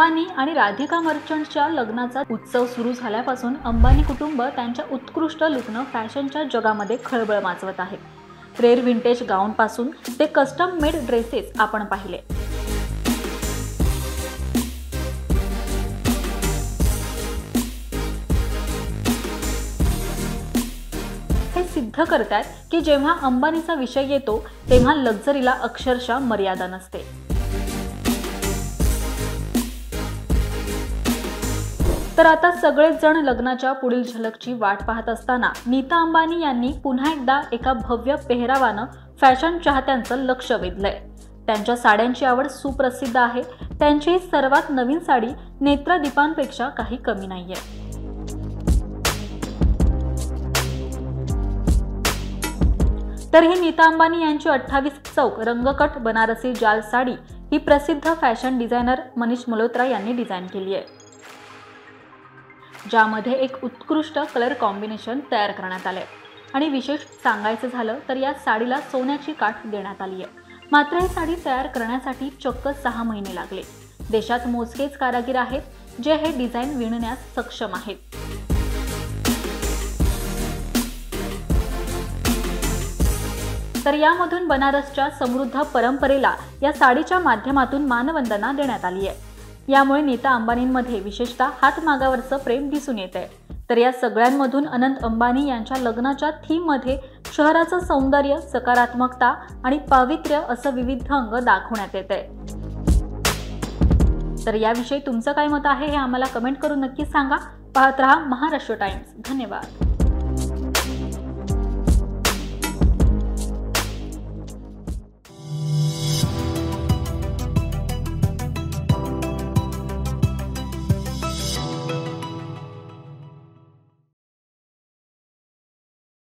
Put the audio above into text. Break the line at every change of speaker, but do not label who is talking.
अंबानी आणि राधिका मर्चंटच्या लग्नाचा उत्सव सुरू झाल्यापासून अंबानी कुटुंब त्यांच्या उत्कृष्ट लुकनं फॅशनच्या जगामध्ये खळबळ माजवत आहे। रेअर विंटेज गाऊनपासून ते कस्टम मेड ड्रेसेस आपण पाहिले। हे सिद्ध करतात की जेव्हा अंबानीचा विषय येतो तेव्हा लक्झरीला अक्षरशः मर्यादा नसते। तर आता सगळेच जण लग्नाच्या पुढील झलकची वाट पाहत असताना नीता अंबानी यांनी पुन्हा एकदा एका भव्य पेहरावानं फॅशन चाहत्यांचं लक्ष वेधलंय। त्यांच्या साड्यांची आवड सुप्रसिद्ध आहे। त्यांची सर्वात नवीन साडी नेत्रदीपांपेक्षा काही कमी नाहीये। तर ही नीता अंबानी यांची 28 चौक रंगकट बनारसी जाल साडी ही प्रसिद्ध फॅशन डिझायनर मनीष मल्होत्रा यांनी डिझाइन केली आहे, ज्यामध्ये एक उत्कृष्ट कलर कॉम्बिनेशन तयार करण्यात आले आणि विशेष सांगायचं झालं तर या साडीला सोन्याची काठ देण्यात आली आहे। मात्र ही साडी तयार करण्यासाठी चक्क 6 महिने लागले। देशात मोजकेच कारागीर आहेत जे हे डिझाइन विणण्यास सक्षम आहेत। तर यामधून बनारसच्या समृद्ध परंपरेला या साडीच्या माध्यमातून मानवंदना देण्यात आली आहे। यामुळे नीता अंबानींमध्ये विशेषतः हातमागावरचं प्रेम दिसून येते। तर या सगळ्यांमधून अनंत अंबानी यांच्या लग्नाच्या थीममध्ये शहराचं सौंदर्य, सकारात्मकता आणि पावित्र्य असं विविध अंग दाखवण्यात येते। तर याविषयी तुमचं काय मत आहे हे आम्हाला कमेंट करून नक्की सांगा। पाहत रहा महाराष्ट्र टाइम्स। धन्यवाद।